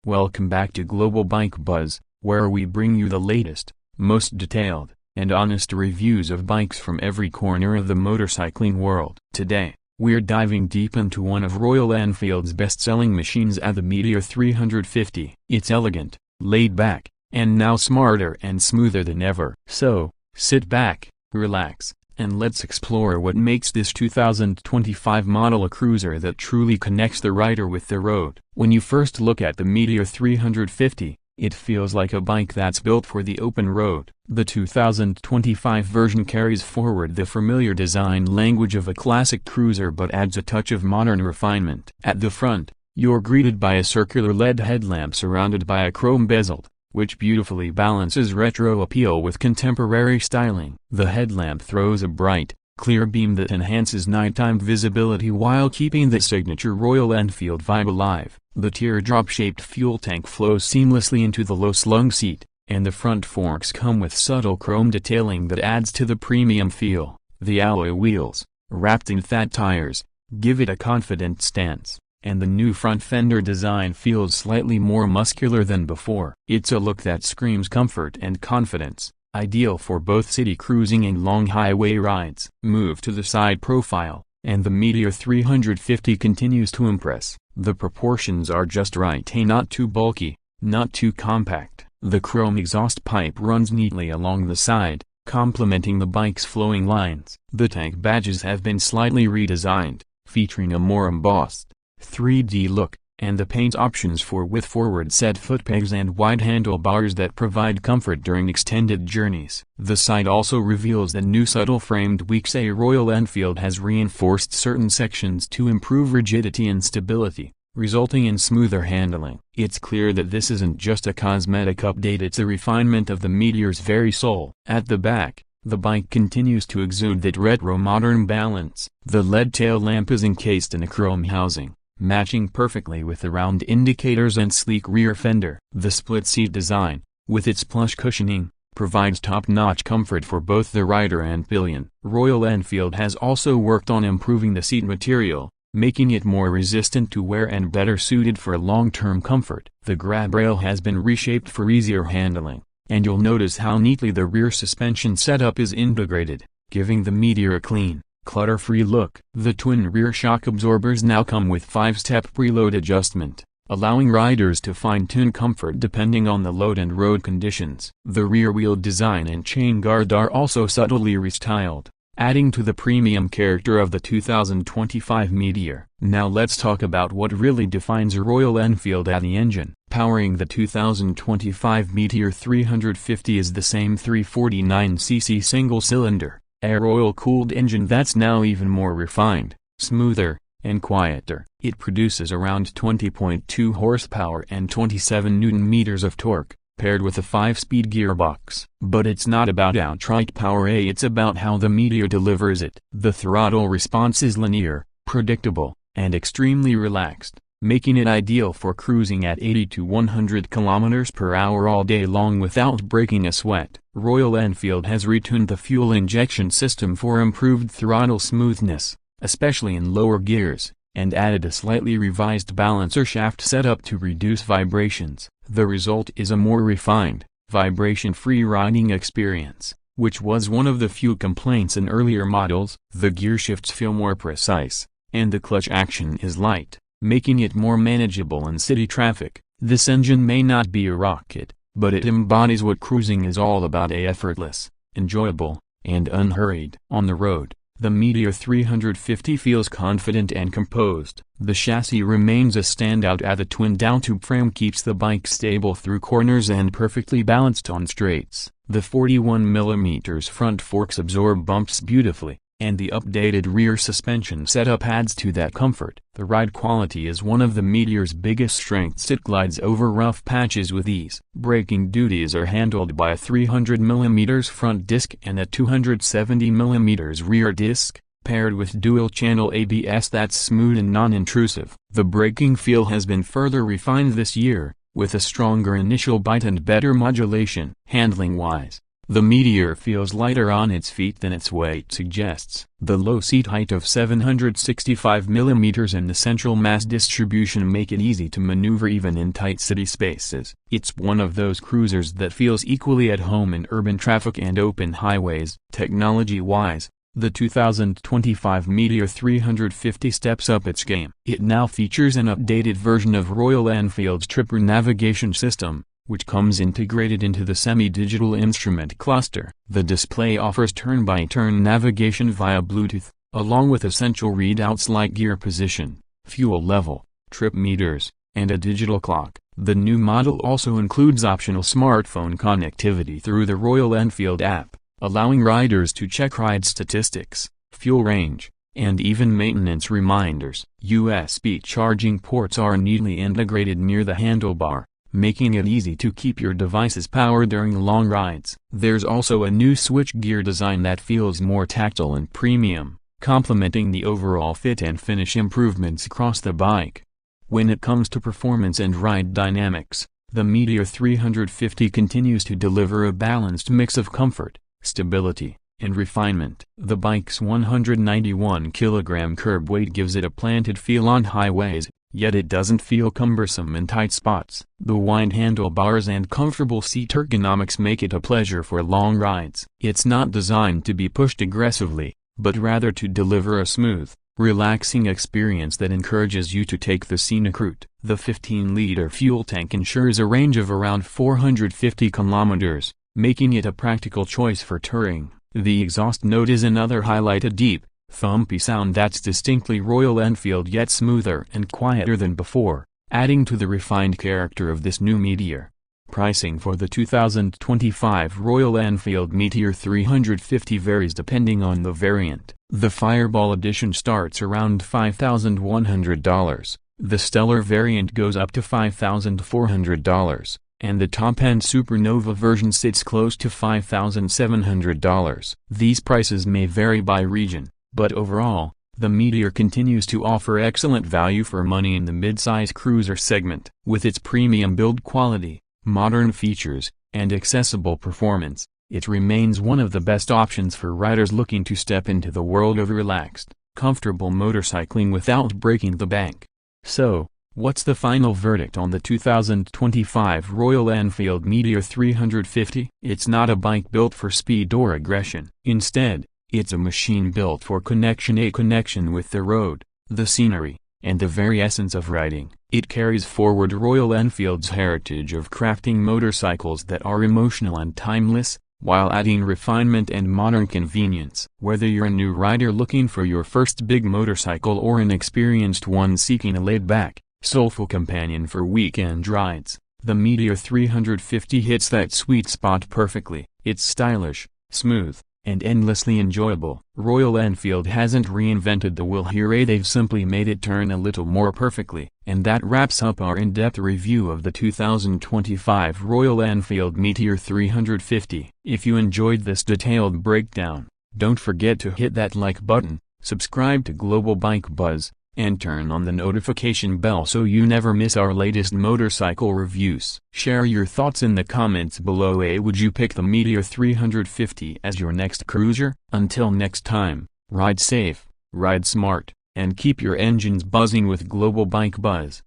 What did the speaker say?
Welcome back to Global Bike Buzz, where we bring you the latest, most detailed, and honest reviews of bikes from every corner of the motorcycling world. Today, we're diving deep into one of Royal Enfield's best-selling machines at the Meteor 350. It's elegant, laid back, and now smarter and smoother than ever. So, sit back, relax, and let's explore what makes this 2025 model a cruiser that truly connects the rider with the road. When you first look at the Meteor 350, it feels like a bike that's built for the open road. The 2025 version carries forward the familiar design language of a classic cruiser but adds a touch of modern refinement. At the front, you're greeted by a circular LED headlamp surrounded by a chrome bezel, which beautifully balances retro appeal with contemporary styling. The headlamp throws a bright, clear beam that enhances nighttime visibility while keeping the signature Royal Enfield vibe alive. The teardrop-shaped fuel tank flows seamlessly into the low-slung seat, and the front forks come with subtle chrome detailing that adds to the premium feel. The alloy wheels, wrapped in fat tires, give it a confident stance, and the new front fender design feels slightly more muscular than before. It's a look that screams comfort and confidence, ideal for both city cruising and long highway rides. Move to the side profile, and the Meteor 350 continues to impress. The proportions are just right, not too bulky, not too compact. The chrome exhaust pipe runs neatly along the side, complementing the bike's flowing lines. The tank badges have been slightly redesigned, featuring a more embossed 3D look, and the paint options with forward-set footpegs and wide handlebars that provide comfort during extended journeys. The side also reveals the new subtle-framed weeks. Royal Enfield has reinforced certain sections to improve rigidity and stability, resulting in smoother handling. It's clear that this isn't just a cosmetic update, it's a refinement of the Meteor's very soul. At the back, the bike continues to exude that retro-modern balance. The LED tail lamp is encased in a chrome housing, matching perfectly with the round indicators and sleek rear fender. The split-seat design, with its plush cushioning, provides top-notch comfort for both the rider and pillion. Royal Enfield has also worked on improving the seat material, making it more resistant to wear and better suited for long-term comfort. The grab rail has been reshaped for easier handling, and you'll notice how neatly the rear suspension setup is integrated, giving the Meteor a clean, clutter-free look. The twin rear shock absorbers now come with 5-step preload adjustment, allowing riders to fine-tune comfort depending on the load and road conditions. The rear wheel design and chain guard are also subtly restyled, adding to the premium character of the 2025 Meteor. Now let's talk about what really defines a Royal Enfield at the engine. Powering the 2025 Meteor 350 is the same 349cc single-cylinder, air-oil-cooled engine that's now even more refined, smoother, and quieter. It produces around 20.2 horsepower and 27 Nm of torque, paired with a 5-speed gearbox. But it's not about outright power, it's about how the Meteor delivers it. The throttle response is linear, predictable, and extremely relaxed, making it ideal for cruising at 80 to 100 km/h all day long without breaking a sweat. Royal Enfield has retuned the fuel injection system for improved throttle smoothness, especially in lower gears, and added a slightly revised balancer shaft setup to reduce vibrations. The result is a more refined, vibration-free riding experience, which was one of the few complaints in earlier models. The gear shifts feel more precise, and the clutch action is light, making it more manageable in city traffic. This engine may not be a rocket, but it embodies what cruising is all about: effortless, enjoyable, and unhurried. On the road, the Meteor 350 feels confident and composed. The chassis remains a standout as the twin down-tube frame keeps the bike stable through corners and perfectly balanced on straights. The 41mm front forks absorb bumps beautifully, and the updated rear suspension setup adds to that comfort. The ride quality is one of the Meteor's biggest strengths. It glides over rough patches with ease. Braking duties are handled by a 300mm front disc and a 270mm rear disc, paired with dual-channel ABS that's smooth and non-intrusive. The braking feel has been further refined this year, with a stronger initial bite and better modulation. Handling-wise, The Meteor feels lighter on its feet than its weight suggests. The low seat height of 765 mm and the central mass distribution make it easy to maneuver even in tight city spaces. It's one of those cruisers that feels equally at home in urban traffic and open highways. Technology-wise, the 2025 Meteor 350 steps up its game. It now features an updated version of Royal Enfield's Tripper navigation system, which comes integrated into the semi-digital instrument cluster. The display offers turn-by-turn navigation via Bluetooth, along with essential readouts like gear position, fuel level, trip meters, and a digital clock. The new model also includes optional smartphone connectivity through the Royal Enfield app, allowing riders to check ride statistics, fuel range, and even maintenance reminders. USB charging ports are neatly integrated near the handlebar, making it easy to keep your devices powered during long rides. There's also a new switchgear design that feels more tactile and premium, complementing the overall fit and finish improvements across the bike. When it comes to performance and ride dynamics, the Meteor 350 continues to deliver a balanced mix of comfort, stability, and refinement. The bike's 191 kg curb weight gives it a planted feel on highways, yet it doesn't feel cumbersome in tight spots. The wide handlebars and comfortable seat ergonomics make it a pleasure for long rides. It's not designed to be pushed aggressively, but rather to deliver a smooth, relaxing experience that encourages you to take the scenic route. The 15-liter fuel tank ensures a range of around 450 kilometers, making it a practical choice for touring. The exhaust note is another highlight, a deep, thumpy sound that's distinctly Royal Enfield yet smoother and quieter than before, adding to the refined character of this new Meteor. Pricing for the 2025 Royal Enfield Meteor 350 varies depending on the variant. The Fireball edition starts around $5,100, the Stellar variant goes up to $5,400, and the top-end Supernova version sits close to $5,700. These prices may vary by region, but overall, the Meteor continues to offer excellent value for money in the mid-size cruiser segment. With its premium build quality, modern features, and accessible performance, it remains one of the best options for riders looking to step into the world of relaxed, comfortable motorcycling without breaking the bank. So, what's the final verdict on the 2025 Royal Enfield Meteor 350? It's not a bike built for speed or aggression. Instead, it's a machine built for connection, a connection with the road, the scenery, and the very essence of riding. It carries forward Royal Enfield's heritage of crafting motorcycles that are emotional and timeless, while adding refinement and modern convenience. Whether you're a new rider looking for your first big motorcycle or an experienced one seeking a laid-back, soulful companion for weekend rides, the Meteor 350 hits that sweet spot perfectly. It's stylish, smooth, and endlessly enjoyable. Royal Enfield hasn't reinvented the wheel here, they've simply made it turn a little more perfectly. And that wraps up our in-depth review of the 2025 Royal Enfield Meteor 350. If you enjoyed this detailed breakdown, don't forget to hit that like button, subscribe to Global Bike Buzz, and turn on the notification bell so you never miss our latest motorcycle reviews. Share your thoughts in the comments below. Would you pick the Meteor 350 as your next cruiser? Until next time, ride safe, ride smart, and keep your engines buzzing with Global Bike Buzz.